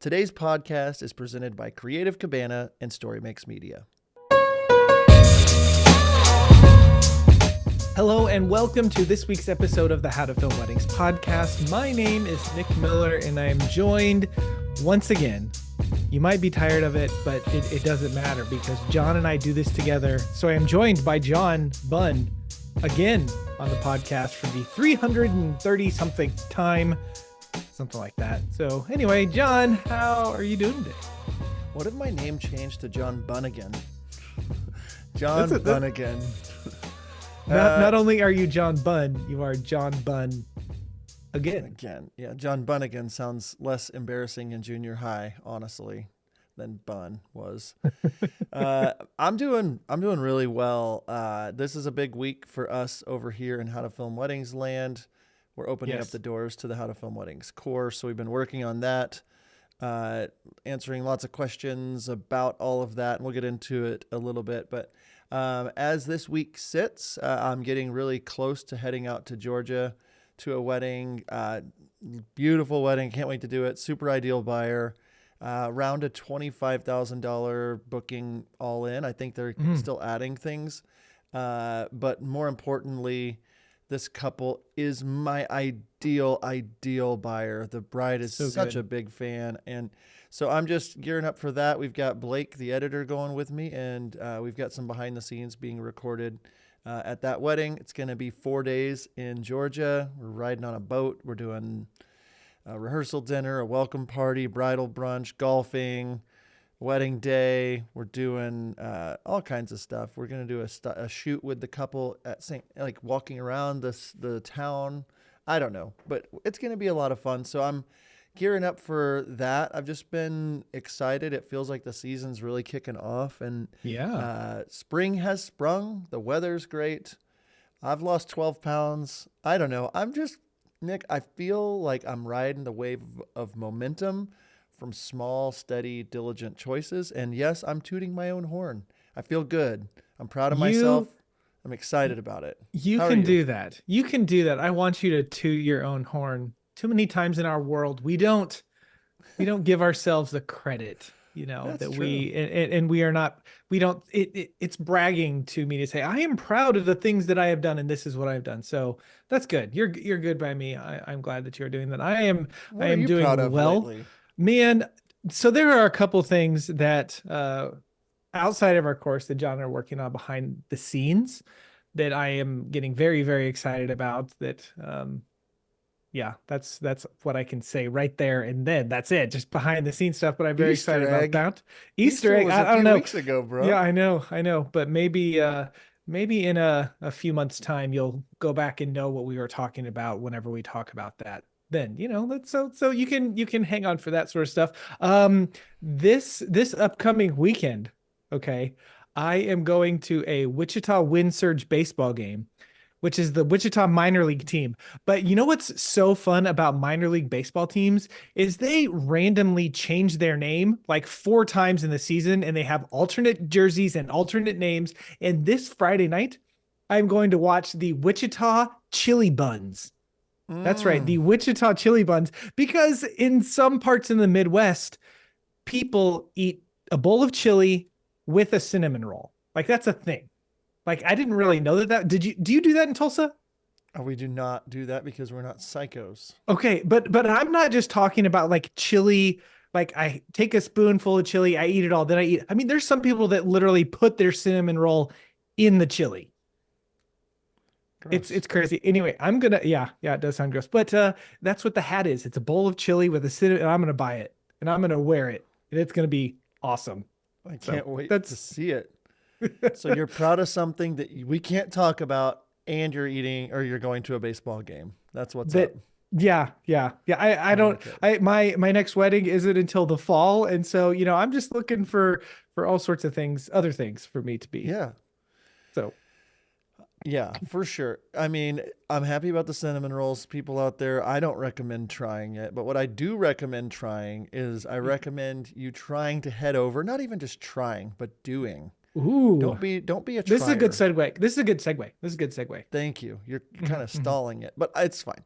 Today's podcast is presented by Creative Cabana and Story Makes Media. Hello and welcome to this week's episode of the How to Film Weddings podcast. My name is Nick Miller and I am joined once again. You might be tired of it, but it doesn't matter because John and I do this together. So I am joined by John Bunn again on the podcast for the 330 something time, something like that. So anyway, John, how are you doing today? What if my name changed to John Bunn again? John Bunn again. Not only are you John Bunn, you are John Bunn again. Yeah, John Bunn again sounds less embarrassing in junior high, honestly, than Bunn was. I'm doing really well. This is a big week for us over here in How to Film Weddings land. We're opening up the doors to the How to Film Weddings course, so we've been working on that, answering lots of questions about all of that, and we'll get into it a little bit, but as this week sits, I'm getting really close to heading out to Georgia to a wedding. Beautiful wedding. Can't wait to do it. Super ideal buyer. Around a $25,000 booking all in. I think they're still adding things. But more importantly, this couple is my ideal buyer. The bride is such a big fan. And so I'm just gearing up for that. We've got Blake, the editor, going with me, and we've got some behind the scenes being recorded at that wedding. It's going to be 4 days in Georgia. We're riding on a boat. We're doing a rehearsal dinner, a welcome party, bridal brunch, golfing, wedding day. We're doing all kinds of stuff. We're going to do a shoot with the couple at walking around the town. I don't know, but it's going to be a lot of fun. So I'm gearing up for that. I've just been excited. It feels like the season's really kicking off, and spring has sprung. The weather's great. I've lost 12 pounds. I don't know. Nick, I feel like I'm riding the wave of momentum from small, steady, diligent choices. And yes, I'm tooting my own horn. I feel good. I'm proud of myself. I'm excited about it. You can do that. You can do that. I want you to toot your own horn. Too many times in our world, we don't give ourselves the credit, That's that true. it's bragging to me to say, I am proud of the things that I have done. And this is what I've done. So that's good. You're good by me. I'm glad that you're doing that. I am doing well, lately? Man. So there are a couple things that, outside of our course that John and I are working on behind the scenes that I am getting very, very excited about that, that's what I can say right there. And then that's it, just behind the scenes stuff. But I'm very excited about that. Easter egg. I don't know. Weeks ago, bro. Yeah, I know. But maybe in a few months time, you'll go back and know what we were talking about whenever we talk about that. Then, so you can hang on for that sort of stuff. This upcoming weekend, okay, I am going to a Wichita Wind Surge baseball game, which is the Wichita minor league team. But you know what's so fun about minor league baseball teams is they randomly change their name like 4 times in the season, and they have alternate jerseys and alternate names. And this Friday night, I'm going to watch the Wichita Chili Buns. That's right, the Wichita Chili Buns, because in some parts in the Midwest, people eat a bowl of chili with a cinnamon roll. Like, that's a thing. Like, I didn't really know that. Do you do that in Tulsa? We do not do that because we're not psychos. Okay, but I'm not just talking about like chili. Like, I take a spoonful of chili, I eat it all, then I eat. I mean, there's some people that literally put their cinnamon roll in the chili. Gross. It's crazy. Anyway, I'm gonna it does sound gross, but that's what the hat is. It's a bowl of chili with a cinnamon, and I'm gonna buy it and I'm gonna wear it, and it's gonna be awesome. I can't wait to see it. So you're proud of something that we can't talk about, and you're eating, or you're going to a baseball game. That's what's up. Yeah. I don't. My next wedding isn't until the fall, and so I'm just looking for all sorts of things, other things for me to be. Yeah. So. Yeah, for sure. I mean, I'm happy about the cinnamon rolls. People out there, I don't recommend trying it, but what I do recommend trying is I recommend you trying to head over, not even just trying, but doing. Ooh. Don't be a trier. This is a good segue. Thank you. You're kind of stalling it, but it's fine.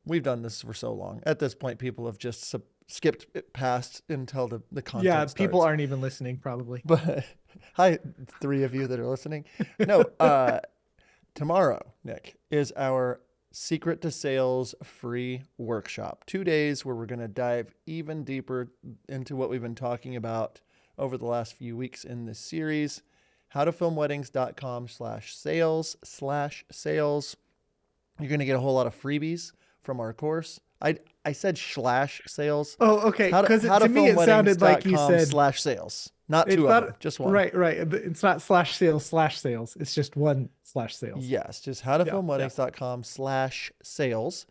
We've done this for so long. At this point, people have just skipped it past until the Yeah, content people starts. aren't even listening probably. But hi, three of you that are listening. No, tomorrow, Nick, is our Secret to Sales free workshop. 2 days where we're going to dive even deeper into what we've been talking about over the last few weeks in this series. howtofilmweddings.com/sales/sales. You're going to get a whole lot of freebies from our course. I said slash sales. Oh, It's okay. Because to me, it sounded like you said howtofilmweddings.com/sales. Not two it's of them, not just one. right, right. It's not slash sales. It's just one slash sales. Yes, just Yeah, yeah. howtofilmweddings.com/sales.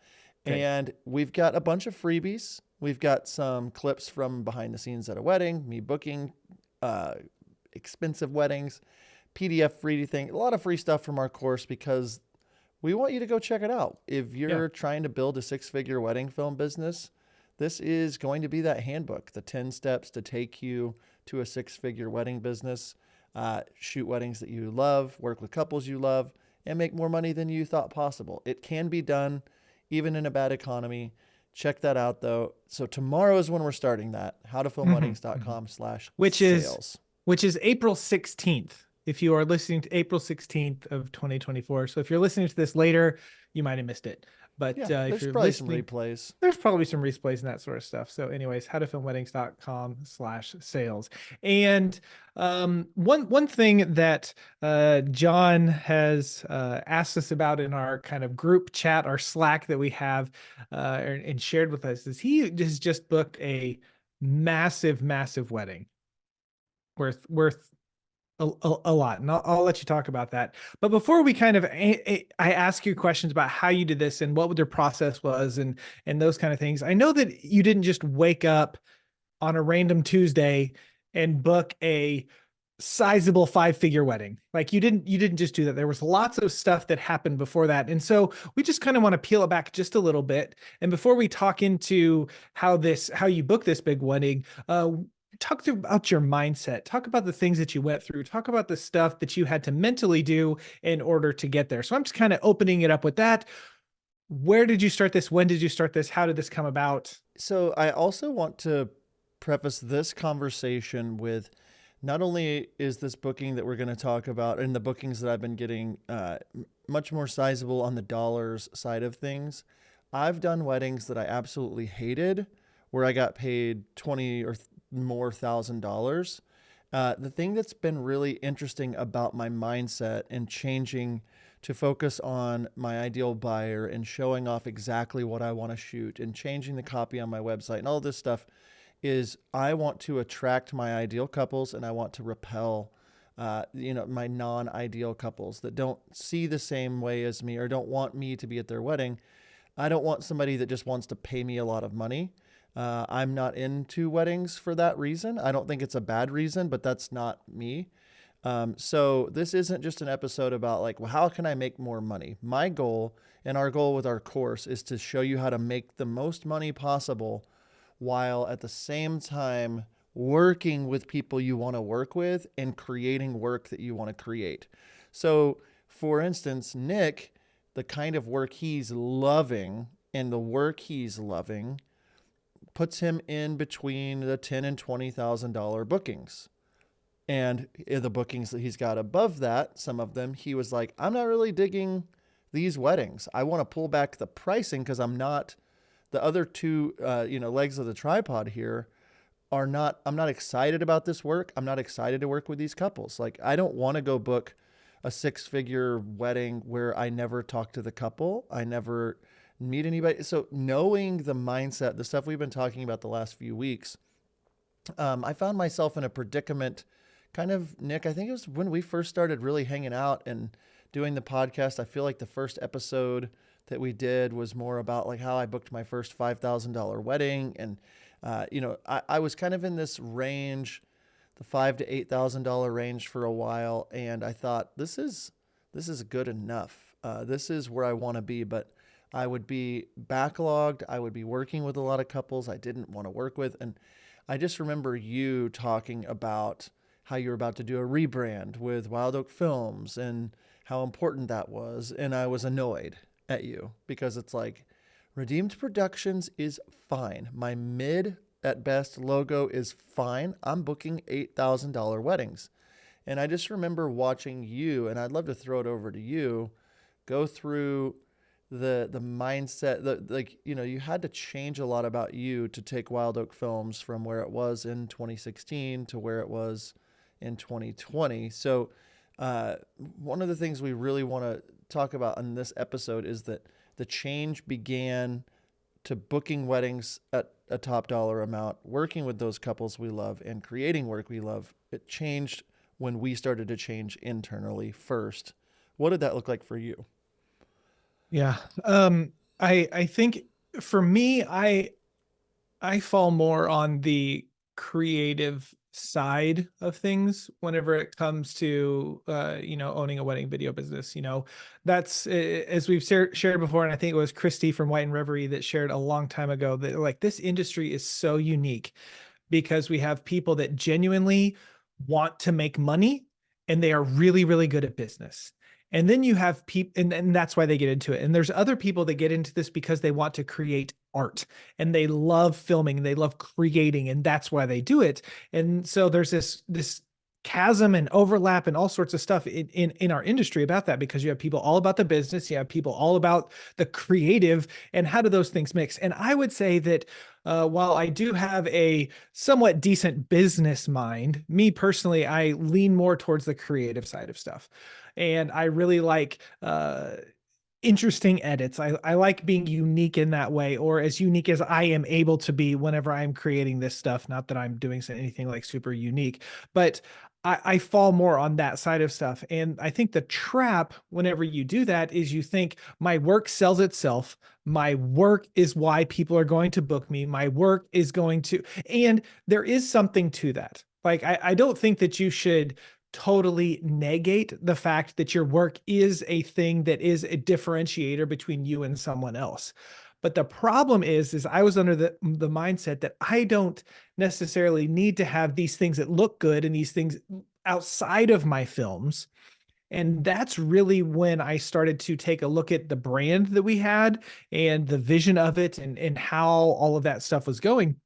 Okay. And we've got a bunch of freebies. We've got some clips from behind the scenes at a wedding, me booking uh, expensive weddings, PDF free thing, a lot of free stuff from our course because we want you to go check it out. If Yeah. you're trying to build a six-figure wedding film business, this is going to be that handbook, the 10 steps to take you to a six-figure wedding business, shoot weddings that you love, work with couples you love, and make more money than you thought possible. It can be done even in a bad economy. Check that out though. So tomorrow is when we're starting that. Mhm. Which is howtofilmweddings.com/sales. which is April 16th. If you are listening to April 16th of 2024. So if you're listening to this later, you might have missed it. But Yeah, if there's you're probably some listening, replays. there's probably some replays and that sort of stuff. So anyways, howtofilmweddings.com/sales. And one thing that John has asked us about in our kind of group chat, our Slack that we have and shared with us is he has just booked a massive wedding worth a lot, and I'll let you talk about that. But before we kind of I ask you questions about how you did this and what their process was and those kind of things, I know that you didn't just wake up on a random Tuesday and book a sizable five-figure wedding. Like you didn't just do that. There was lots of stuff that happened before that. And so we just kind of want to peel it back just a little bit. And before we talk into how you book this big wedding, talk about your mindset, talk about the things that you went through, talk about the stuff that you had to mentally do in order to get there. So I'm just kind of opening it up with that. Where did you start this? When did you start this? How did this come about? So I also want to preface this conversation with not only is this booking that we're going to talk about and the bookings that I've been getting much more sizable on the dollars side of things. I've done weddings that I absolutely hated where I got paid 20 or more $1,000. The thing that's been really interesting about my mindset and changing to focus on my ideal buyer and showing off exactly what I want to shoot and changing the copy on my website and all this stuff is I want to attract my ideal couples and I want to repel my non-ideal couples that don't see the same way as me or don't want me to be at their wedding. I don't want somebody that just wants to pay me a lot of money. I'm not into weddings for that reason. I don't think it's a bad reason, but that's not me. So this isn't just an episode about like, well, how can I make more money? My goal and our goal with our course is to show you how to make the most money possible while at the same time working with people you want to work with and creating work that you want to create. So for instance, Nick, the kind of work he's loving and the work he's loving puts him in between the $10,000 and $20,000 bookings. And in the bookings that he's got above that, some of them, he was like, I'm not really digging these weddings. I want to pull back the pricing because I'm not, the other two, legs of the tripod here are not, I'm not excited about this work. I'm not excited to work with these couples. Like, I don't want to go book a six-figure wedding where I never talk to the couple. I never meet anybody. So knowing the mindset, the stuff we've been talking about the last few weeks, I found myself in a predicament kind of, Nick, I think it was when we first started really hanging out and doing the podcast. I feel like the first episode that we did was more about like how I booked my first $5,000 wedding. And, I was kind of in this range, the $5,000 to $8,000 range for a while. And I thought, this is good enough. This is where I want to be, but I would be backlogged. I would be working with a lot of couples I didn't want to work with. And I just remember you talking about how you were about to do a rebrand with Wild Oak Films and how important that was. And I was annoyed at you because it's like Redeemed Productions is fine. My mid at best logo is fine. I'm booking $8,000 weddings. And I just remember watching you, and I'd love to throw it over to you, go through the mindset that, like, you had to change a lot about you to take Wild Oak Films from where it was in 2016 to where it was in 2020. So one of the things we really want to talk about in this episode is that the change began to booking weddings at a top dollar amount, working with those couples we love, and creating work we love. It changed when we started to change internally first. What did that look like for you? Yeah. I think for me, I fall more on the creative side of things whenever it comes to owning a wedding video business. That's as we've shared before, and I think it was Christy from White and Reverie that shared a long time ago that, like, this industry is so unique because we have people that genuinely want to make money and they are really, really good at business. And then you have people, and that's why they get into it. And there's other people that get into this because they want to create art and they love filming, and they love creating, and that's why they do it. And so there's this chasm and overlap and all sorts of stuff in our industry about that, because you have people all about the business, you have people all about the creative, and how do those things mix? And I would say that while I do have a somewhat decent business mind, me personally, I lean more towards the creative side of stuff. And I really like interesting edits. I like being unique in that way, or as unique as I am able to be whenever I'm creating this stuff. Not that I'm doing anything like super unique, but I fall more on that side of stuff. And I think the trap whenever you do that is you think my work sells itself. My work is why people are going to book me. My work is going to, and there is something to that. Like, I don't think that you should totally negate the fact that your work is a thing that is a differentiator between you and someone else. But the problem is I was under the mindset that I don't necessarily need to have these things that look good and these things outside of my films. And that's really when I started to take a look at the brand that we had and the vision of it, and how all of that stuff was going.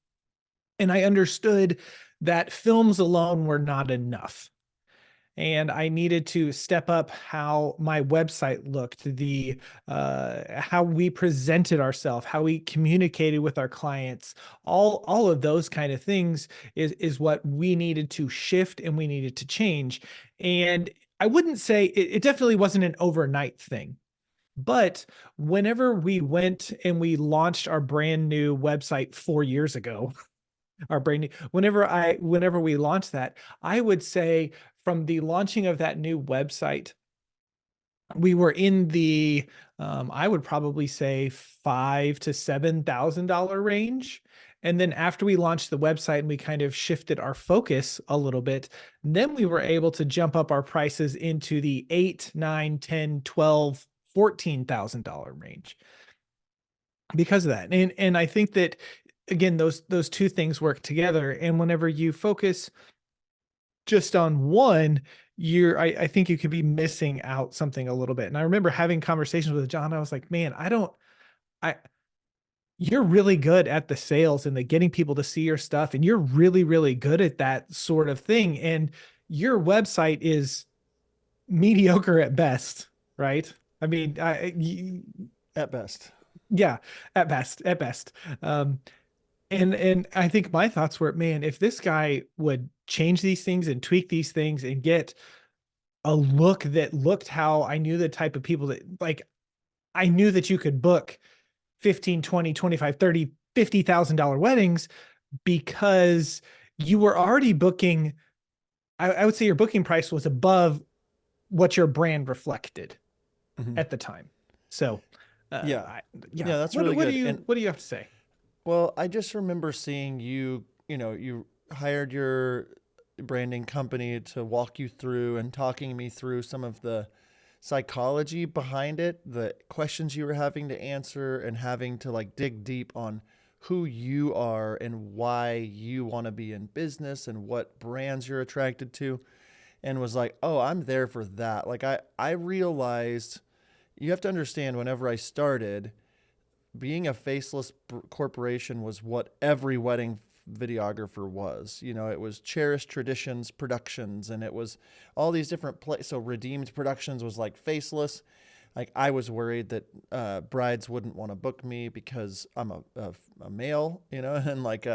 And I understood that films alone were not enough, and I needed to step up how my website looked, the how we presented ourselves, how we communicated with our clients, all of those kind of things is what we needed to shift and we needed to change. And I wouldn't say it definitely wasn't an overnight thing. But whenever we went and we launched our brand new website 4 years ago, our brand new, whenever we launched that, I would say from the launching of that new website, we were in the I would probably say $5,000 to $7,000 range. And then after we launched the website and we kind of shifted our focus a little bit, then we were able to jump up our prices into the 8, 9, 10, 12, $14,000 range because of that. And I think that, again, those two things work together. And whenever you focus just on one, I think you could be missing out something a little bit. And I remember having conversations with John. I was like, man, I you're really good at the sales and the getting people to see your stuff, and you're really, really good at that sort of thing. And your website is mediocre at best, right? I mean, At best. yeah, at best. And I think my thoughts were, man, if this guy would change these things and tweak these things and get a look that looked how I knew the type of people that, like, I knew that you could book 15, 20, 25, 30, $50,000 weddings because you were already booking. I would say your booking price was above what your brand reflected Mm-hmm. at the time. So, Yeah. yeah. Yeah, that's really What do good. And what do you have to say? well, I just remember seeing you, you hired your branding company to walk you through and talking me through some of the psychology behind it, the questions you were having to answer and having to like dig deep on who you are and why you want to be in business and what brands you're attracted to, and was like, "Oh, I'm there for that." Like I realized you have to understand whenever I started, being a faceless corporation was what every wedding videographer was. You know, it was Cherished Traditions Productions, and it was all these different so Redeemed Productions was like Faceless. Like I was worried that brides wouldn't want to book me because I'm a male, you know, and like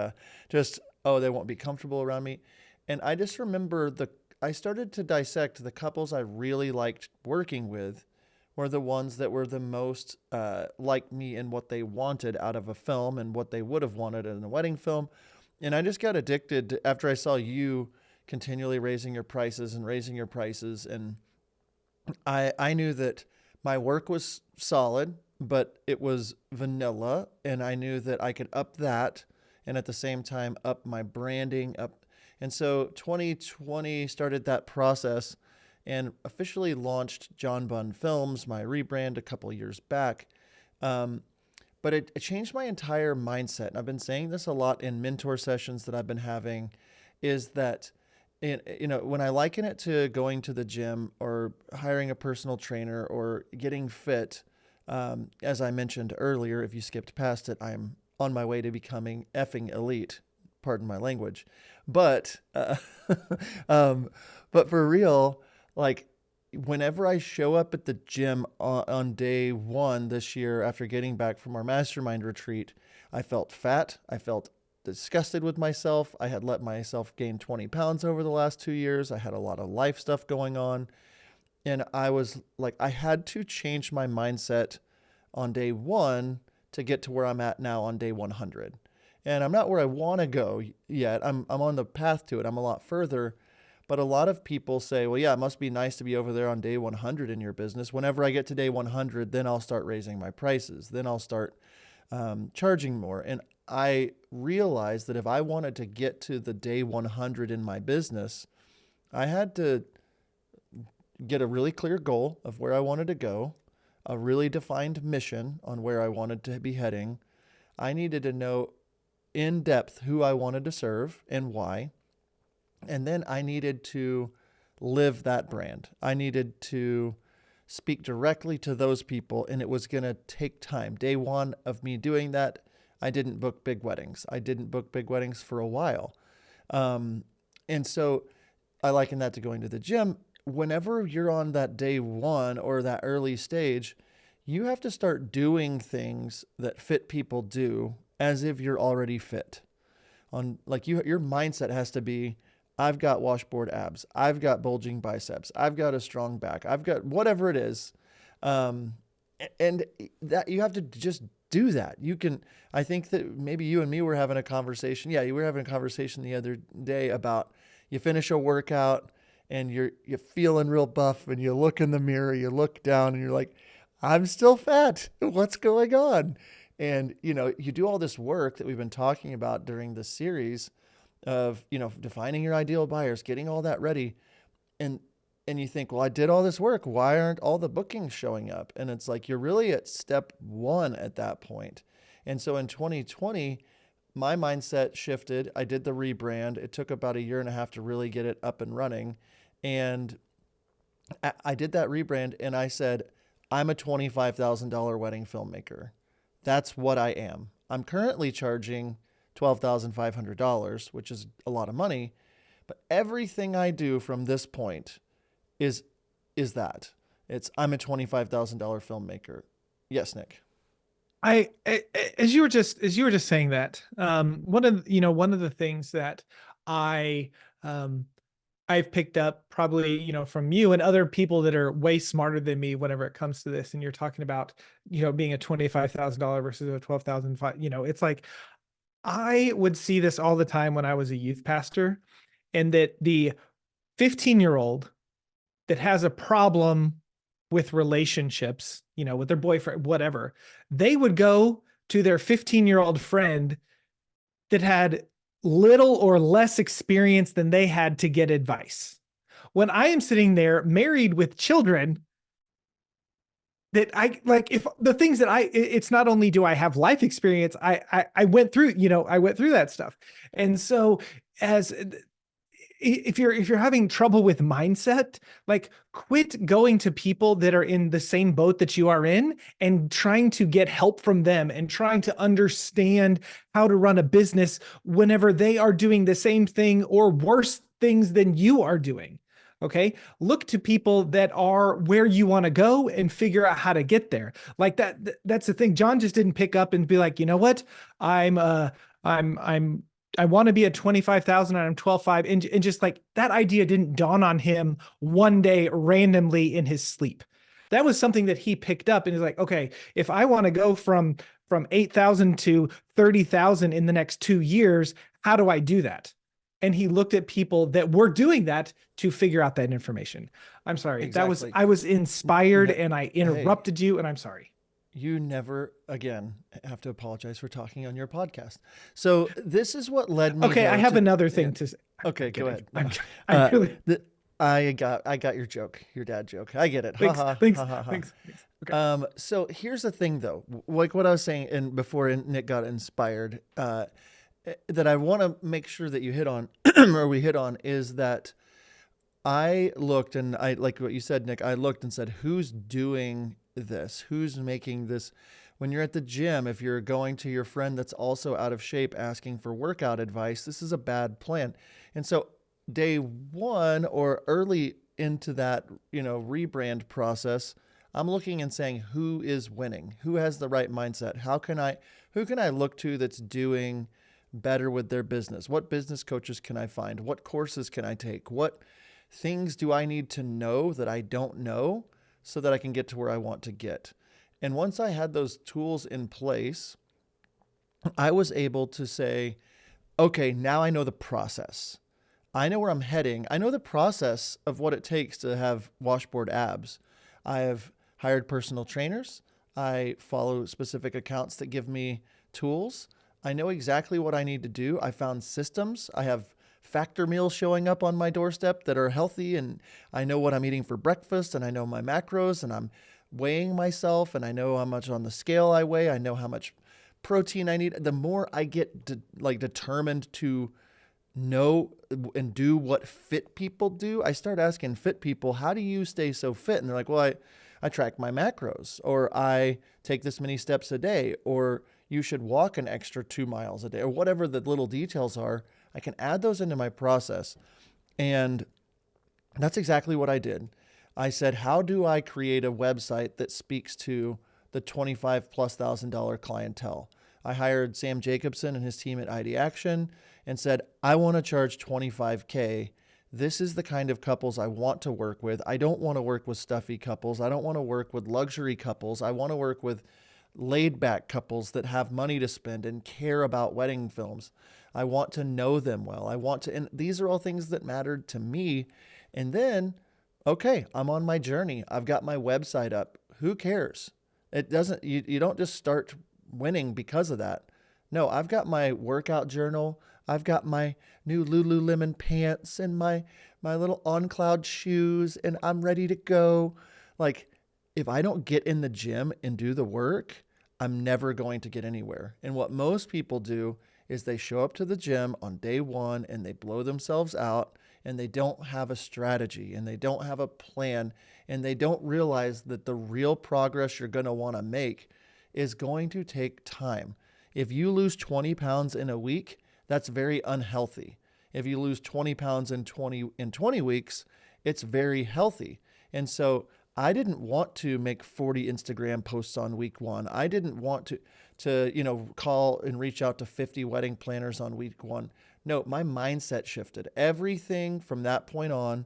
just, oh, they won't be comfortable around me. And I just remember I started to dissect the couples I really liked working with were the ones that were the most like me in what they wanted out of a film and what they would have wanted in a wedding film. And I just got addicted after I saw you continually raising your prices and raising your prices. And I knew that my work was solid, but it was vanilla. And I knew that I could up that and at the same time up my branding up. And so 2020 started that process and officially launched John Bunn Films, my rebrand a couple of years back. But it changed my entire mindset. And I've been saying this a lot in mentor sessions that I've been having, is that, you know, when I liken it to going to the gym or hiring a personal trainer or getting fit, as I mentioned earlier, if you skipped past it, I'm on my way to becoming effing elite. Pardon my language. But, but for real, like whenever I show up at the gym on day one this year after getting back from our mastermind retreat, I felt fat. I felt disgusted with myself. I had let myself gain 20 pounds over the last 2 years. I had a lot of life stuff going on. And I was like, I had to change my mindset on day one to get to where I'm at now on day 100. And I'm not where I want to go yet. I'm on the path to it. I'm a lot further. But a lot of people say, well, yeah, it must be nice to be over there on day 100 in your business. Whenever I get to day 100, then I'll start raising my prices. Then I'll start charging more. And I realized that if I wanted to get to the day 100 in my business, I had to get a really clear goal of where I wanted to go, a really defined mission on where I wanted to be heading. I needed to know in depth who I wanted to serve and why. And then I needed to live that brand. I needed to speak directly to those people, and it was going to take time. Day one of me doing that, I didn't book big weddings. I didn't book big weddings for a while. And so I liken that to going to the gym. Whenever you're on that day one or that early stage, you have to start doing things that fit people do as if you're already fit. On like your mindset has to be, I've got washboard abs. I've got bulging biceps. I've got a strong back. I've got whatever it is. And that you have to just do that. You can, I think that maybe you and me were having a conversation. Yeah, you were having a conversation the other day about you finish a workout and you're feeling real buff and you look in the mirror, you look down and you're like, I'm still fat. What's going on? And, you know, you do all this work that we've been talking about during this series of, you know, defining your ideal buyers, getting all that ready. And you think, well, I did all this work. Why aren't all the bookings showing up? And it's like, you're really at step one at that point. And so in 2020, my mindset shifted. I did the rebrand. It took about 1.5 years to really get it up and running. And I did that rebrand and I said, I'm a $25,000 wedding filmmaker. That's what I am. I'm currently charging $12,500, which is a lot of money, but everything I do from this point is that. I'm a $25,000 filmmaker. Yes, Nick. As you were just saying that, one of the things that I've picked up probably, you know, from you and other people that are way smarter than me whenever it comes to this. And you're talking about, you know, being a $25,000 versus a 12,005, you know, it's like, I would see this all the time when I was a youth pastor, and that the 15-year-old that has a problem with relationships, you know, with their boyfriend, whatever, they would go to their 15-year-old friend that had little or less experience than they had to get advice. When I am sitting there married with children, that I like, if the things that it's not only do I have life experience, I went through, you know, I went through that stuff. And so if you're having trouble with mindset, like quit going to people that are in the same boat that you are in and trying to get help from them and trying to understand how to run a business whenever they are doing the same thing or worse things than you are doing. Okay. Look to people that are where you want to go and figure out how to get there. Like that. That's the thing. John just didn't pick up and be like, you know what? I'm, uh, I'm I want to be at 25,000 and I'm 12.5. And just like that idea didn't dawn on him one day randomly in his sleep. That was something that he picked up and is like, okay, if I want to go from 8,000 to 30,000 in the next 2 years, how do I do that? And he looked at people that were doing that to figure out that information. I'm sorry. Exactly. I was inspired Ne- and I hey, interrupted you and I'm sorry. you never again have to apologize for talking on your podcast. So this is what led me. Okay. I though, have to, another yeah. thing to say. Okay, go ahead. No. I Uh, really, I got your joke, your dad joke. I get it. Ha thanks, ha thanks, ha ha ha. thanks, thanks. Okay. So here's the thing, though. Like what I was saying, and before Nick got inspired, that I want to make sure that you hit on, or we hit on, is that I looked and I like what you said, Nick. I looked and said, who's doing this? Who's making this? When you're at the gym, if you're going to your friend that's also out of shape asking for workout advice, this is a bad plan. And so, day one or early into that, rebrand process, I'm looking and saying, who is winning? Who has the right mindset? Who can I look to that's doing better with their business? What business coaches can I find? What courses can I take? What things do I need to know that I don't know so that I can get to where I want to get? And once I had those tools in place, I was able to say, okay, now I know the process. I know where I'm heading. I know the process of what it takes to have washboard abs. I have hired personal trainers. I follow specific accounts that give me tools. I know exactly what I need to do. I found systems. I have factor meals showing up on my doorstep that are healthy, and I know what I'm eating for breakfast, and I know my macros, and I'm weighing myself, and I know how much on the scale I weigh. I know how much protein I need. The more I get determined to know and do what fit people do, I start asking fit people, how do you stay so fit? And they're like, well, I track my macros, or I take this many steps a day, or you should walk an extra 2 miles a day, or whatever the little details are. I can add those into my process. And that's exactly what I did. I said, how do I create a website that speaks to the 25 plus $1,000 clientele? I hired Sam Jacobson and his team at ID Action and said, I want to charge 25K. This is the kind of couples I want to work with. I don't want to work with stuffy couples. I don't want to work with luxury couples. I want to work with laid back couples that have money to spend and care about wedding films. I want to know them well. And these are all things that mattered to me. And then, okay, I'm on my journey. I've got my website up. Who cares? It doesn't, you don't just start winning because of that. No, I've got my workout journal. I've got my new Lululemon pants and my little On Cloud shoes, and I'm ready to go. Like, if I don't get in the gym and do the work, I'm never going to get anywhere. And what most people do is they show up to the gym on day one and they blow themselves out, and they don't have a strategy and they don't have a plan, and they don't realize that the real progress you're going to want to make is going to take time. If you lose 20 pounds in a week, that's very unhealthy. If you lose 20 pounds in 20 weeks, it's very healthy. And so I didn't want to make 40 Instagram posts on week one. I didn't want to call and reach out to 50 wedding planners on week one. No, my mindset shifted. Everything from that point on,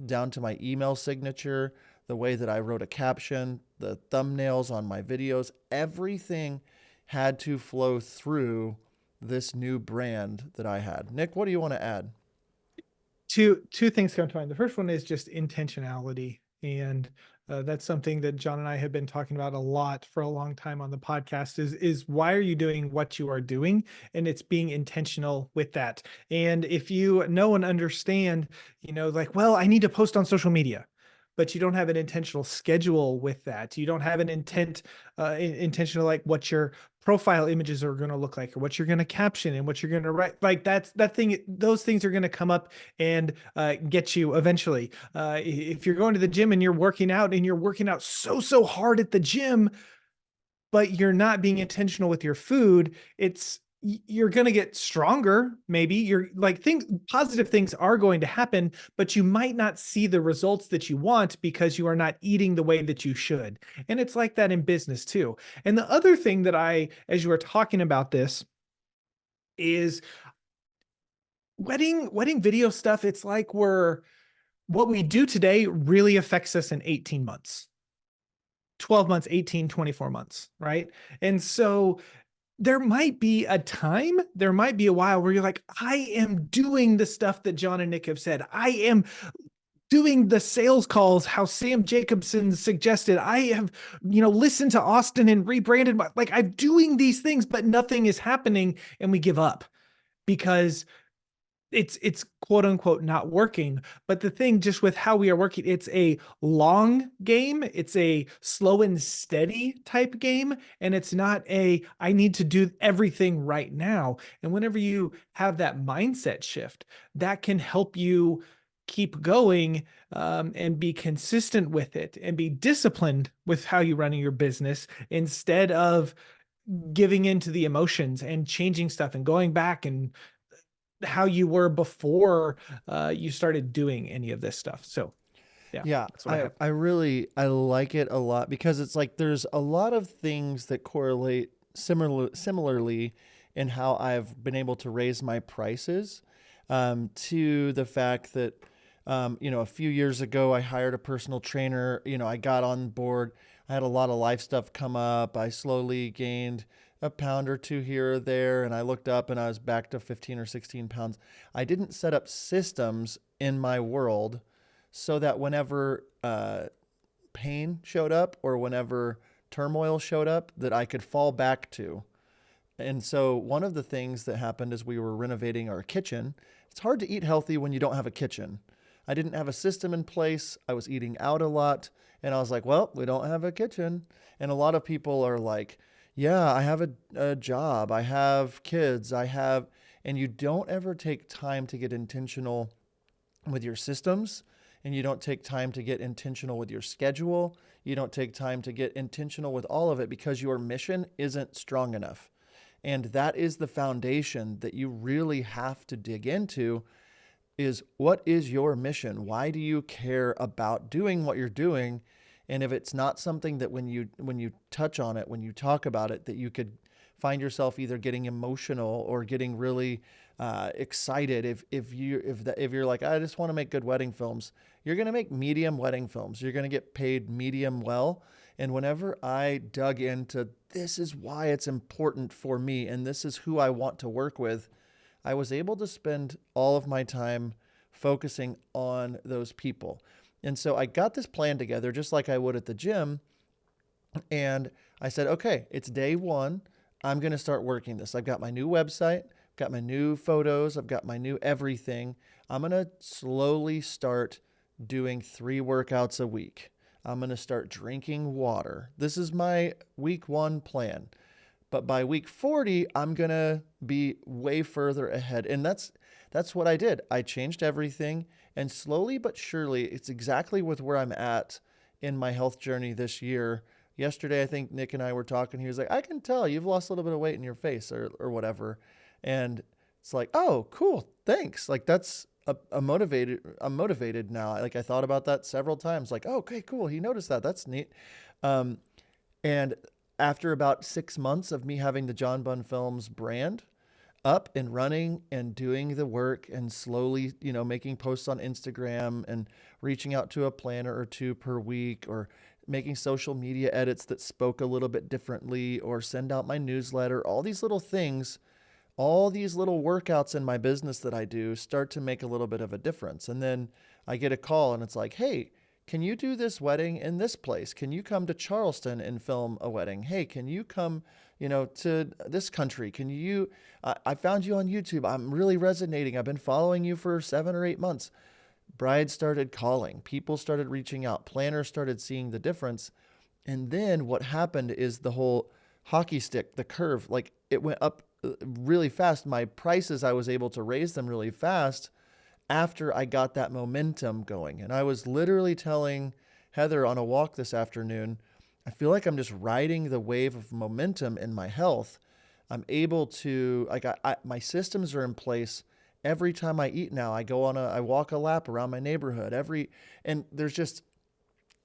down to my email signature, the way that I wrote a caption, the thumbnails on my videos, everything had to flow through this new brand that I had. Nick, what do you want to add? Two things come to mind. The first one is just intentionality. And that's something that John and I have been talking about a lot for a long time on the podcast is why are you doing what you are doing? And it's being intentional with that. And if you know and understand, like, well, I need to post on social media, but you don't have an intentional schedule with that. You don't have an intentional, like what your profile images are going to look like, or what you're going to caption and what you're going to write. Like those things are going to come up and get you eventually. If you're going to the gym and you're working out so hard at the gym, but you're not being intentional with your food, you're going to get stronger. Maybe you're like, positive things are going to happen, but you might not see the results that you want because you are not eating the way that you should. And it's like that in business too. And the other thing that as you were talking about this, is wedding video stuff. It's like what we do today really affects us in 18 months, 12 months, 18, 24 months, right? And so there might be a while where you're like, I am doing the stuff that John and Nick have said. I am doing the sales calls how Sam Jacobson suggested. I have, listened to Austin and rebranded like I'm doing these things, but nothing is happening, and we give up because it's quote unquote not working. But the thing, just with how we are working, it's a long game. It's a slow and steady type game. And it's not I need to do everything right now. And whenever you have that mindset shift, that can help you keep going, and be consistent with it and be disciplined with how you're running your business, instead of giving into the emotions and changing stuff and going back and how you were before you started doing any of this stuff. So Yeah, that's what I have. I like it a lot because it's like there's a lot of things that correlate similarly in how I've been able to raise my prices, to the fact that a few years ago I hired a personal trainer. I got on board. I had a lot of life stuff come up. I slowly gained a pound or two here or there, and I looked up and I was back to 15 or 16 pounds. I didn't set up systems in my world so that whenever pain showed up or whenever turmoil showed up, that I could fall back to. And so one of the things that happened is we were renovating our kitchen. It's hard to eat healthy when you don't have a kitchen. I didn't have a system in place. I was eating out a lot. And I was like, well, we don't have a kitchen. And a lot of people are like, yeah, I have a job. I have kids. And you don't ever take time to get intentional with your systems. And you don't take time to get intentional with your schedule. You don't take time to get intentional with all of it because your mission isn't strong enough. And that is the foundation that you really have to dig into, is what is your mission? Why do you care about doing what you're doing? And if it's not something that when you touch on it, when you talk about it, that you could find yourself either getting emotional or getting really excited. If you're like, I just want to make good wedding films, you're going to make medium wedding films. You're going to get paid medium well. And whenever I dug into this is why it's important for me and this is who I want to work with, I was able to spend all of my time focusing on those people. And so I got this plan together just like I would at the gym. And I said, okay, it's day one. I'm going to start working this. I've got my new website, got my new photos, I've got my new everything. I'm going to slowly start doing 3 workouts a week. I'm going to start drinking water. This is my week 1 plan. But by week 40, I'm going to be way further ahead. And that's what I did. I changed everything. And slowly but surely, it's exactly with where I'm at in my health journey this year. Yesterday, I think Nick and I were talking. He was like, I can tell you've lost a little bit of weight in your face or whatever. And it's like, oh, cool. Thanks. Like that's I'm motivated now. Like I thought about that several times. Like, oh, okay, cool. He noticed that. That's neat. And after about 6 months of me having the John Bunn Films brand up and running and doing the work and slowly, making posts on Instagram and reaching out to a planner or 2 per week, or making social media edits that spoke a little bit differently, or send out my newsletter, all these little things, all these little workouts in my business that I do start to make a little bit of a difference. And then I get a call and it's like, hey, can you do this wedding in this place? Can you come to Charleston and film a wedding? Hey, can you come, to this country? I found you on YouTube. I'm really resonating. I've been following you for 7 or 8 months. Brides started calling. People started reaching out. Planners started seeing the difference. And then what happened is the whole hockey stick, the curve, like it went up really fast. My prices, I was able to raise them really fast after I got that momentum going. And I was literally telling Heather on a walk this afternoon, I feel like I'm just riding the wave of momentum in my health. I'm able to, like, my systems are in place. Every time I eat now, I walk a lap around my neighborhood and there's just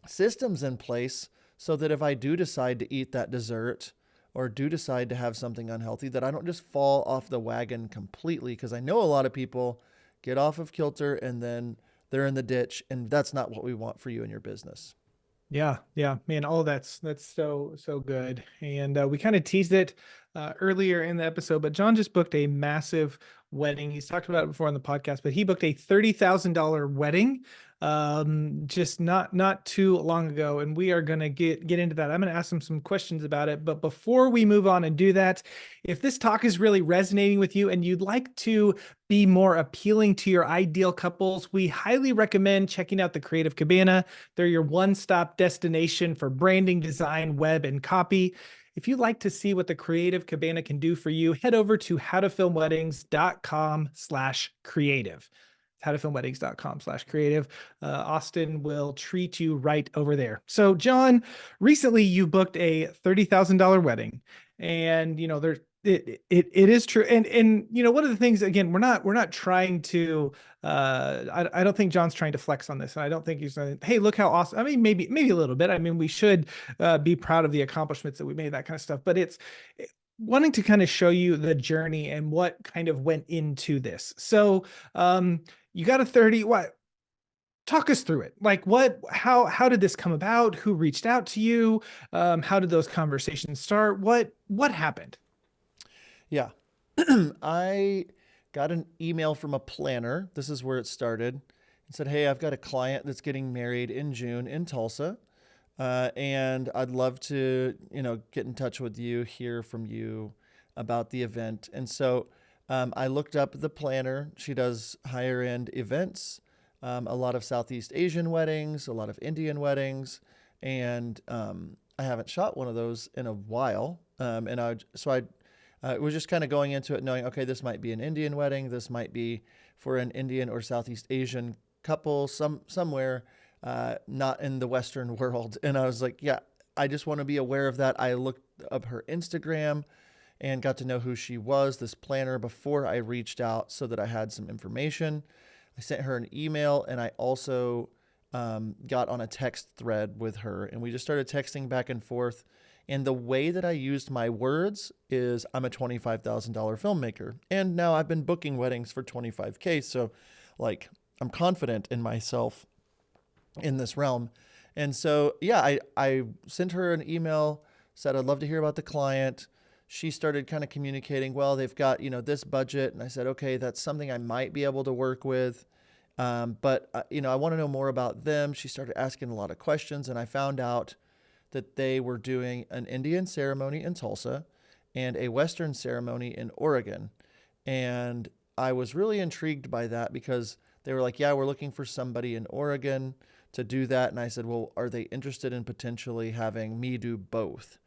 systems in place so that if I do decide to eat that dessert or do decide to have something unhealthy, that I don't just fall off the wagon completely. Because I know a lot of people get off of kilter and then they're in the ditch, and that's not what we want for you and your business. Yeah, yeah, man, all that's so good. And we kind of teased it earlier in the episode, but John just booked a massive wedding. He's talked about it before on the podcast, but he booked a $30,000 wedding just not too long ago, and we are going to get into that. I'm going to ask him some questions about it, but before we move on and do that, if this talk is really resonating with you and you'd like to be more appealing to your ideal couples, we highly recommend checking out the Creative Cabana. They're your one-stop destination for branding, design, web, and copy. If you'd like to see what the Creative Cabana can do for you, head over to howtofilmweddings.com/creative. howtofilmweddings.com/creative. Austin will treat you right over there. So, John, recently you booked a $30,000 wedding, and there's it is true. And one of the things, again, we're not trying to I don't think John's trying to flex on this, and I don't think he's saying, hey, look how awesome. I mean, maybe a little bit. I mean, we should be proud of the accomplishments that we made, that kind of stuff, but it's wanting to kind of show you the journey and what kind of went into this. So you got a 30, what, talk us through it. Like how did this come about? Who reached out to you? How did those conversations start? What happened? Yeah. I got an email from a planner. This is where it started. It said, hey, I've got a client that's getting married in June in Tulsa. And I'd love to, get in touch with you, hear from you about the event. And so I looked up the planner. She does higher end events, a lot of Southeast Asian weddings, a lot of Indian weddings. And I haven't shot one of those in a while. I was just kind of going into it knowing, okay, this might be an Indian wedding. This might be for an Indian or Southeast Asian couple somewhere, not in the Western world. And I was like, yeah, I just want to be aware of that. I looked up her Instagram and got to know who she was, this planner, before I reached out so that I had some information. I sent her an email, and I also got on a text thread with her, and we just started texting back and forth. And the way that I used my words is I'm a $25,000 filmmaker. And now I've been booking weddings for $25K. So like I'm confident in myself in this realm. And so, yeah, I sent her an email, said, I'd love to hear about the client. She started kind of communicating, well, they've got, this budget. And I said, okay, that's something I might be able to work with. But I want to know more about them. She started asking a lot of questions, and I found out that they were doing an Indian ceremony in Tulsa and a Western ceremony in Oregon. And I was really intrigued by that because they were like, yeah, we're looking for somebody in Oregon to do that. And I said, well, are they interested in potentially having me do both?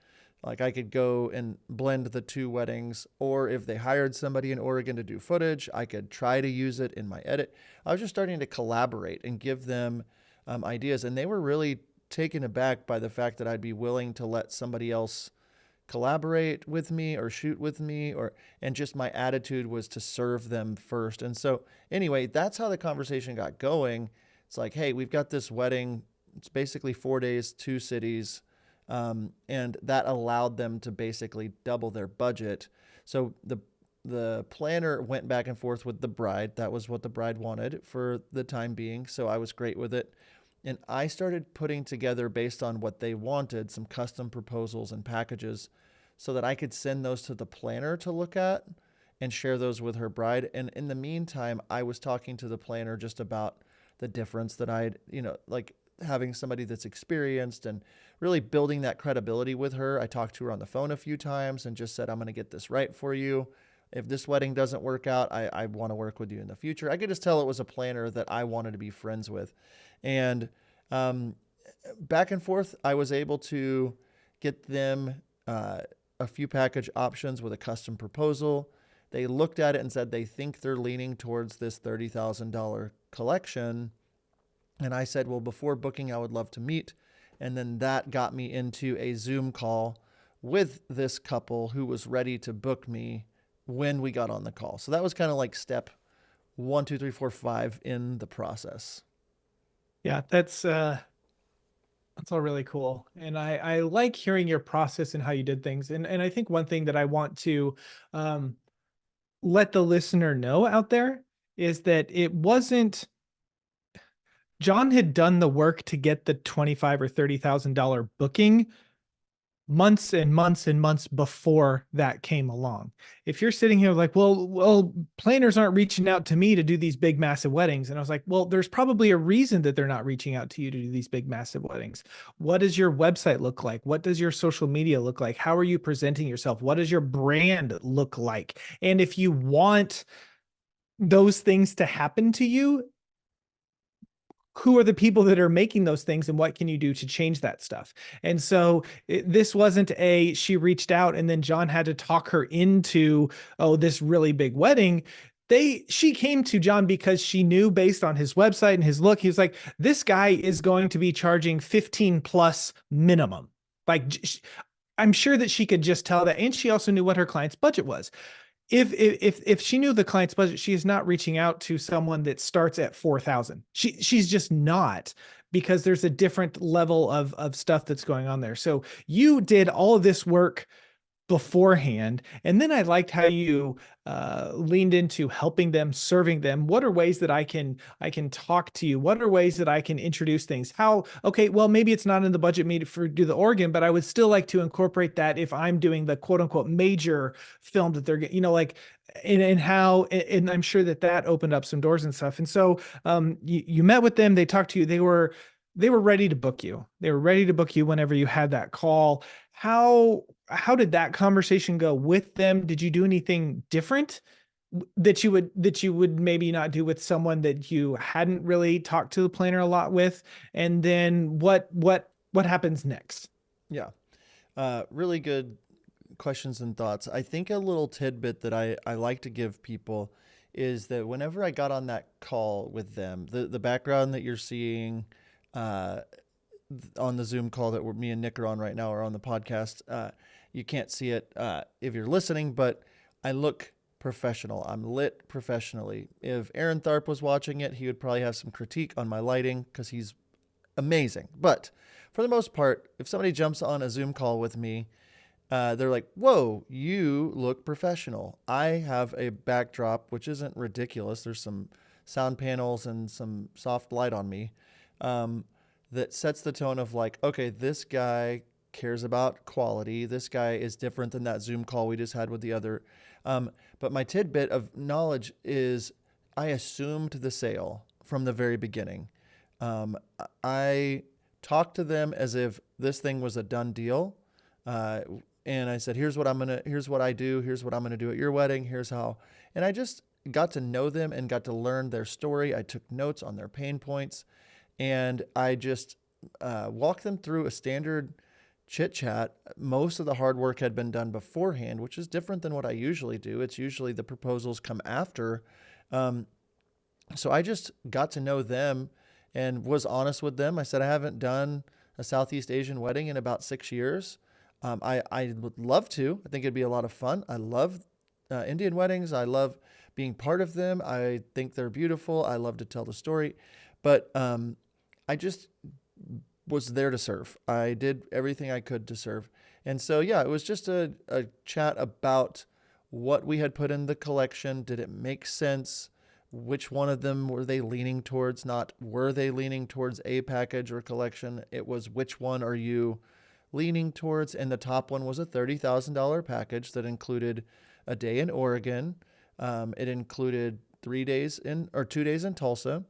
Like I could go and blend the two weddings, or if they hired somebody in Oregon to do footage, I could try to use it in my edit. I was just starting to collaborate and give them ideas. And they were really taken aback by the fact that I'd be willing to let somebody else collaborate with me or shoot with me, and just my attitude was to serve them first. And so anyway, that's how the conversation got going. It's like, hey, we've got this wedding. It's basically 4 days, 2 cities. And that allowed them to basically double their budget. So the planner went back and forth with the bride. That was what the bride wanted for the time being. So I was great with it. And I started putting together, based on what they wanted, some custom proposals and packages so that I could send those to the planner to look at and share those with her bride. And in the meantime, I was talking to the planner just about the difference that I'd, like having somebody that's experienced and really building that credibility with her. I talked to her on the phone a few times and just said, I'm going to get this right for you. If this wedding doesn't work out, I want to work with you in the future. I could just tell it was a planner that I wanted to be friends with. And back and forth, I was able to get them a few package options with a custom proposal. They looked at it and said they think they're leaning towards this $30,000 collection. And I said, well, before booking, I would love to meet. And then that got me into a Zoom call with this couple who was ready to book me when we got on the call. So that was kind of like step 1, 2, 3, 4, 5 in the process. Yeah, that's all really cool. And I like hearing your process and how you did things. And I think one thing that I want to um, let the listener know out there is that it wasn't John had done the work to get the 25 or $30,000 booking months and months and months before that came along. If you're sitting here like, well, planners aren't reaching out to me to do these big, massive weddings. And I was like, well, there's probably a reason that they're not reaching out to you to do these big, massive weddings. What does your website look like? What does your social media look like? How are you presenting yourself? What does your brand look like? And if you want those things to happen to you, who are the people that are making those things and what can you do to change that stuff? And so this wasn't she reached out and then John had to talk her into, oh, this really big wedding. She came to John because she knew based on his website and his look, he was like, this guy is going to be charging 15 plus minimum. Like, I'm sure that she could just tell that. And she also knew what her client's budget was. If she knew the client's budget, she is not reaching out to someone that starts at 4,000. She's just not, because there's a different level of stuff that's going on there. So you did all of this work beforehand. And then I liked how you leaned into helping them, serving them. What are ways that I can talk to you? What are ways that I can introduce things? Okay, well, maybe it's not in the budget me for do the organ, but I would still like to incorporate that if I'm doing the quote unquote major film that they're, like, and how, and I'm sure that opened up some doors and stuff. And so you met with them, they talked to you, they were ready to book you. They were ready to book you whenever you had that call. How did that conversation go with them? Did you do anything different that you would maybe not do with someone that you hadn't really talked to the planner a lot with? And then what happens next? Yeah. Really good questions and thoughts. I think a little tidbit that I like to give people is that whenever I got on that call with them, the background that you're seeing on the Zoom call that me and Nick are on right now, or on the podcast, you can't see it if you're listening, but I look professional. I'm lit professionally. If Aaron Tharp was watching it, he would probably have some critique on my lighting because he's amazing. But for the most part, if somebody jumps on a Zoom call with me, they're like, whoa, you look professional. I have a backdrop, which isn't ridiculous. There's some sound panels and some soft light on me that sets the tone of like, okay, this guy cares about quality. This guy is different than that Zoom call we just had with the other. But my tidbit of knowledge is I assumed the sale from the very beginning. I talked to them as if this thing was a done deal. And I said, here's what I do. Here's what I'm going to do at your wedding. Here's how. And I just got to know them and got to learn their story. I took notes on their pain points, and I just walked them through a standard chit chat. Most of the hard work had been done beforehand, which is different than what I usually do. It's usually the proposals come after. So I just got to know them and was honest with them. I said, I haven't done a Southeast Asian wedding in about 6 years. I would love to. I think it'd be a lot of fun. I love Indian weddings. I love being part of them. I think they're beautiful. I love to tell the story. But I just was there to serve. I did everything I could to serve. And so, yeah, it was just a chat about what we had put in the collection. Did it make sense? Which one of them were they leaning towards? Not were they leaning towards a package or collection? It was which one are you leaning towards? And the top one was a $30,000 package that included a day in Oregon. It included 2 days in Tulsa,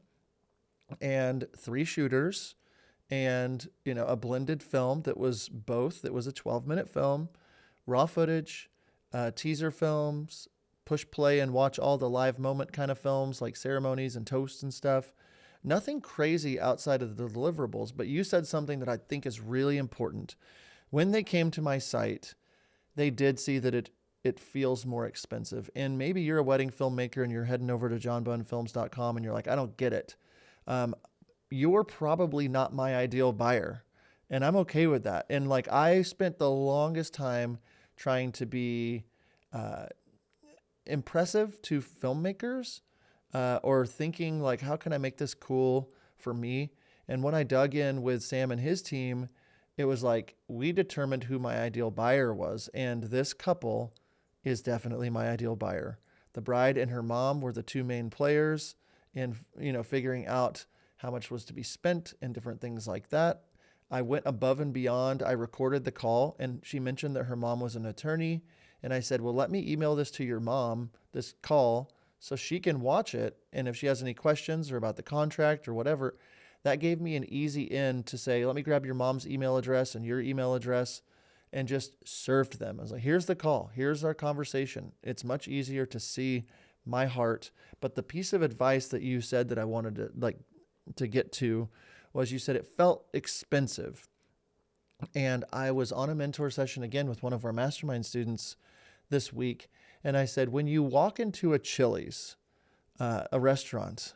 and 3 shooters, and a blended film that was both. That was a 12-minute film, raw footage, teaser films, push play and watch all the live moment kind of films like ceremonies and toasts and stuff. Nothing crazy outside of the deliverables, but you said something that I think is really important. When they came to my site, they did see that it feels more expensive. And maybe you're a wedding filmmaker and you're heading over to johnbunnfilms.com and you're like, I don't get it. Um, you're probably not my ideal buyer. And I'm okay with that. And like, I spent the longest time trying to be uh, impressive to filmmakers, or thinking like, how can I make this cool for me? And when I dug in with Sam and his team, it was like we determined who my ideal buyer was, and this couple is definitely my ideal buyer. The bride and her mom were the two main players in, figuring out how much was to be spent and different things like that. I went above and beyond. I recorded the call, and she mentioned that her mom was an attorney. And I said, well, let me email this to your mom, this call, so she can watch it. And if she has any questions or about the contract or whatever, that gave me an easy in to say, let me grab your mom's email address and your email address, and just served them. I was like, here's the call. Here's our conversation. It's much easier to see my heart. But the piece of advice that you said that I wanted to get to was, you said it felt expensive. And I was on a mentor session again with one of our mastermind students this week. And I said, when you walk into a Chili's, a restaurant,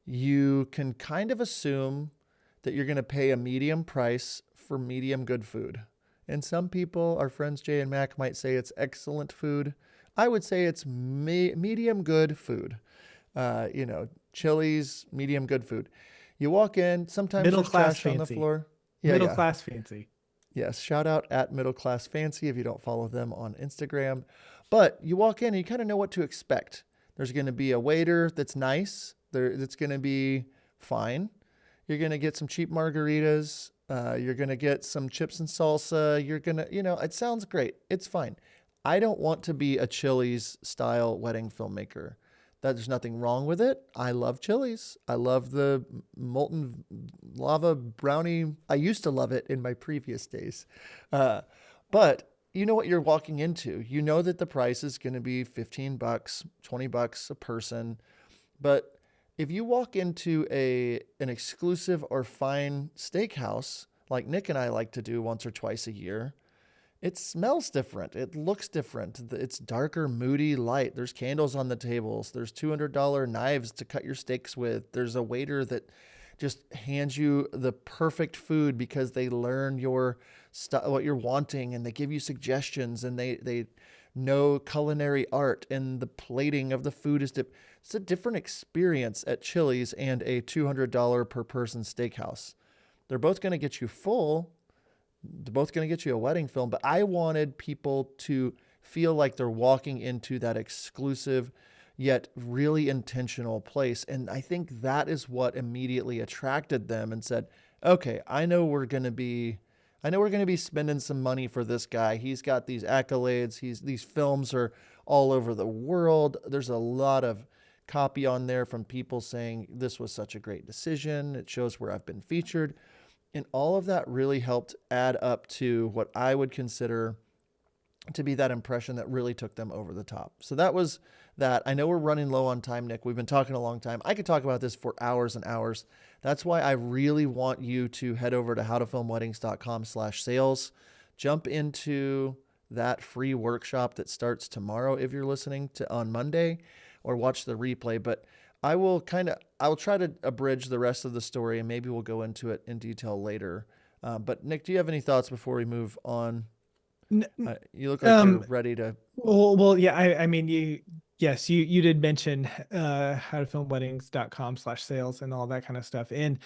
you can kind of assume that you're going to pay a medium price for medium good food. And some people, our friends Jay and Mac, might say it's excellent food. I would say it's medium good food. Chili's, medium good food. You walk in, sometimes Middle there's class trash on the fancy. floor. Middle class fancy. Yes, shout out at Middle Class Fancy if you don't follow them on Instagram. But you walk in and you kind of know what to expect. There's going to be a waiter that's nice. That's going to be fine. You're going to get some cheap margaritas. You're going to get some chips and salsa. You're going to, it sounds great. It's fine. I don't want to be a Chili's style wedding filmmaker. There's nothing wrong with it. I love Chili's. I love the molten lava brownie. I used to love it in my previous days. But you know what you're walking into. You know that the price is going to be $15, $20 a person. But if you walk into an exclusive or fine steakhouse, like Nick and I like to do once or twice a year, it smells different. It looks different. It's darker, moody light. There's candles on the tables. There's $200 knives to cut your steaks with. There's a waiter that just hands you the perfect food because they learn what you're wanting, and they give you suggestions, and they know culinary art, and the plating of the food is it's a different experience at Chili's and a $200 per person steakhouse. They're both going to get you full. They're both going to get you a wedding film, but I wanted people to feel like they're walking into that exclusive yet really intentional place. And I think that is what immediately attracted them and said, okay, I know we're going to be spending some money for this guy. He's got these accolades. These films are all over the world. There's a lot of copy on there from people saying this was such a great decision. It shows where I've been featured. And all of that really helped add up to what I would consider to be that impression that really took them over the top. So that was that. I know we're running low on time, Nick. We've been talking a long time. I could talk about this for hours and hours. That's why I really want you to head over to howtofilmweddings.com/sales. Jump into that free workshop that starts tomorrow if you're listening on Monday, or watch the replay. But I'll try to abridge the rest of the story, and maybe we'll go into it in detail later. But Nick, do you have any thoughts before we move on? You look like you're ready to. Well, yeah. I mean, you did mention howtofilmweddings.com/sales and all that kind of stuff. And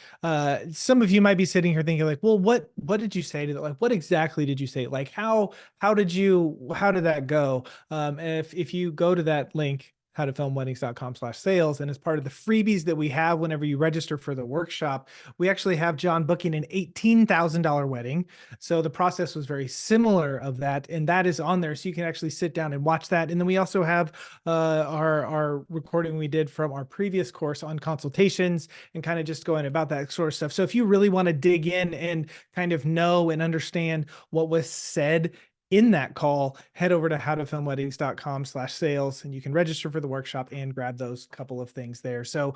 some of you might be sitting here thinking like, well, what did you say to that? Like, what exactly did you say? Like, how did that go? If you go to that link, howtofilmweddings.com/sales, and as part of the freebies that we have whenever you register for the workshop, we actually have John booking an $18,000 wedding. So the process was very similar of that, and that is on there, so you can actually sit down and watch that. And then we also have our recording we did from our previous course on consultations and kind of just going about that sort of stuff. So if you really want to dig in and kind of know and understand what was said in that call, head over to howtofilmweddings.com/sales and you can register for the workshop and grab those couple of things there. So,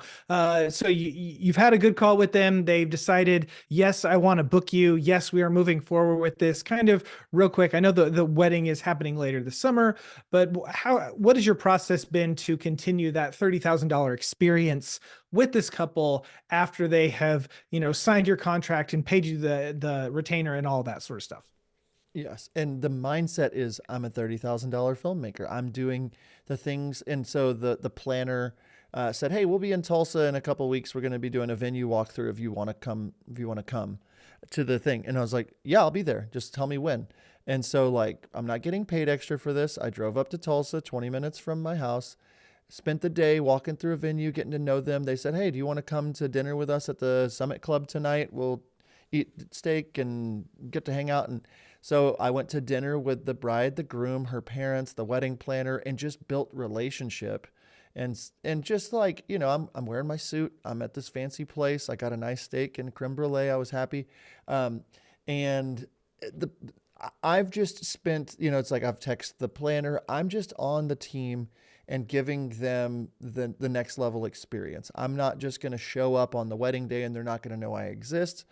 you've had a good call with them. They've decided, yes, I want to book you. Yes, we are moving forward with this. Kind of real quick. I know the wedding is happening later this summer, but what has your process been to continue that $30,000 experience with this couple after they have, signed your contract and paid you the retainer and all that sort of stuff? Yes. And the mindset is I'm a $30,000 filmmaker. I'm doing the things. And so the planner said, hey, we'll be in Tulsa in a couple of weeks. We're going to be doing a venue walkthrough if you want to come to the thing. And I was like, yeah, I'll be there. Just tell me when. And so like, I'm not getting paid extra for this. I drove up to Tulsa, 20 minutes from my house, spent the day walking through a venue, getting to know them. They said, hey, do you want to come to dinner with us at the Summit Club tonight? We'll eat steak and get to hang out. And so I went to dinner with the bride, the groom, her parents, the wedding planner, and just built relationship. And just like, I'm wearing my suit. I'm at this fancy place. I got a nice steak and creme brulee. I was happy. And the I've just spent, it's like I've texted the planner. I'm just on the team and giving them the next level experience. I'm not just going to show up on the wedding day and they're not going to know I exist.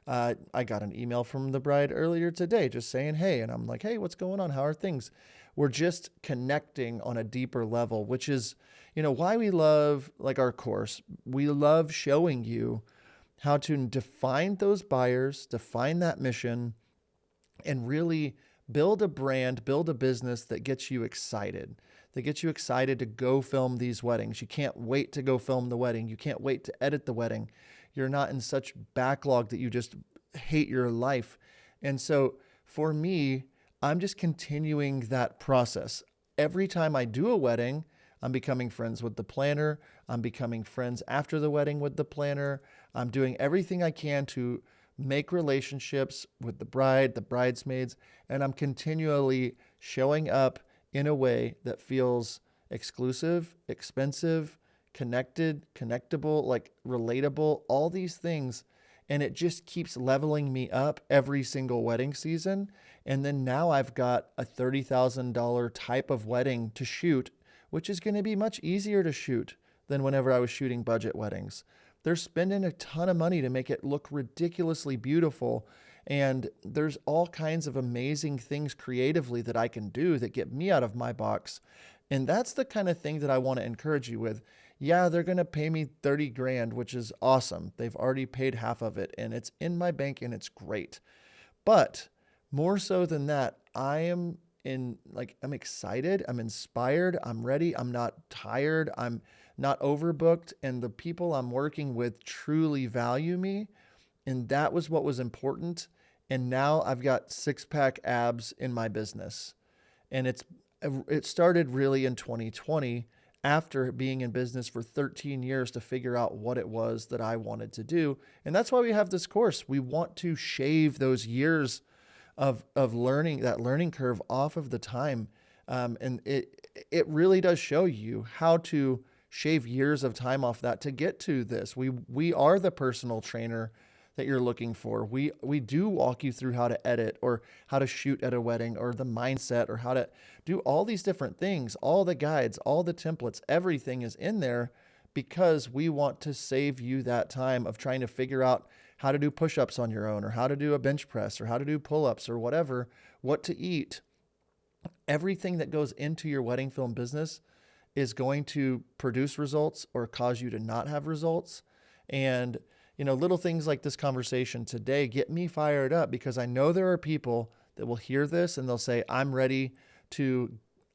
I got an email from the bride earlier today just saying, hey, and I'm like, hey, what's going on? How are things? We're just connecting on a deeper level, which is, why we love like our course. We love showing you how to define those buyers, define that mission, and really build a brand, build a business that gets you excited, to go film these weddings. You can't wait to go film the wedding. You can't wait to edit the wedding. You're not in such backlog that you just hate your life. And so for me, I'm just continuing that process. Every time I do a wedding, I'm becoming friends with the planner. I'm becoming friends after the wedding with the planner. I'm doing everything I can to make relationships with the bride, the bridesmaids, and I'm continually showing up in a way that feels exclusive, expensive, connected, connectable, like relatable, all these things. And it just keeps leveling me up every single wedding season. And then now I've got a $30,000 type of wedding to shoot, which is going to be much easier to shoot than whenever I was shooting budget weddings. They're spending a ton of money to make it look ridiculously beautiful. And there's all kinds of amazing things creatively that I can do that get me out of my box. And that's the kind of thing that I want to encourage you with. Yeah, they're going to pay me 30 grand, which is awesome. They've already paid half of it and it's in my bank and it's great. But more so than that, I'm excited, I'm inspired, I'm ready, I'm not tired, I'm not overbooked, and the people I'm working with truly value me. And that was what was important. And now I've got six-pack abs in my business. And it started really in 2020 after being in business for 13 years to figure out what it was that I wanted to do. And that's why we have this course. We want to shave those years of learning, that learning curve off of the time. And it really does show you how to shave years of time off that to get to this. We are the personal trainer that you're looking for. We do walk you through how to edit or how to shoot at a wedding or the mindset or how to do all these different things, all the guides, all the templates, everything is in there because we want to save you that time of trying to figure out how to do push-ups on your own or how to do a bench press or how to do pull-ups or whatever, what to eat. Everything that goes into your wedding film business is going to produce results or cause you to not have results. And little things like this conversation today get me fired up because I know there are people that will hear this and they'll say, I'm ready to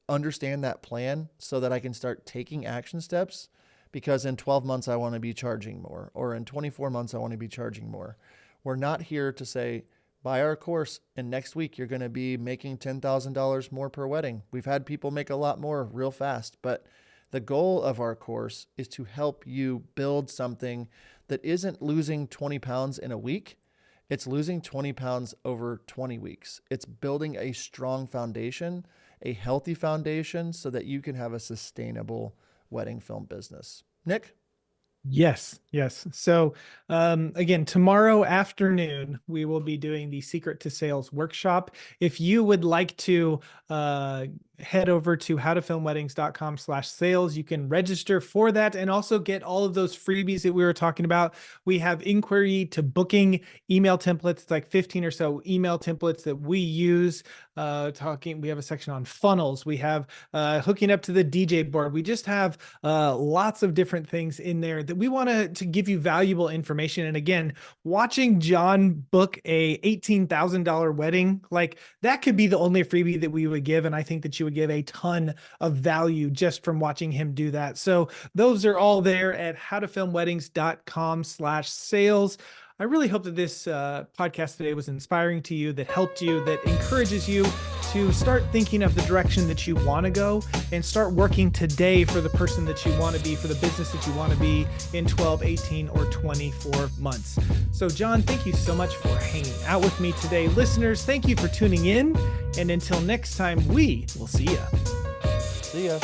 understand that plan so that I can start taking action steps because in 12 months, I want to be charging more, or in 24 months, I want to be charging more. We're not here to say, buy our course and next week you're going to be making $10,000 more per wedding. We've had people make a lot more real fast, but the goal of our course is to help you build something that isn't losing 20 pounds in a week. It's losing 20 pounds over 20 weeks. It's building a strong foundation, a healthy foundation so that you can have a sustainable wedding film business. Nick? Yes, yes. So, again, tomorrow afternoon, we will be doing the Secret to Sales workshop. If you would like to head over to howtofilmweddings.com/sales, you can register for that and also get all of those freebies that we were talking about. We have inquiry to booking email templates, like 15 or so email templates that we use. We have a section on funnels. We have hooking up to the DJ board. We just have lots of different things in there that we want to give you valuable information. And again, watching John book a $18,000 wedding, like that could be the only freebie that we would give. And I think that you would give a ton of value just from watching him do that. So those are all there at howtofilmweddings.com/sales. I really hope that this podcast today was inspiring to you, that helped you, that encourages you to start thinking of the direction that you want to go and start working today for the person that you want to be, for the business that you want to be in 12, 18, or 24 months. So John, thank you so much for hanging out with me today. Listeners, thank you for tuning in. And until next time, we will see ya. See ya.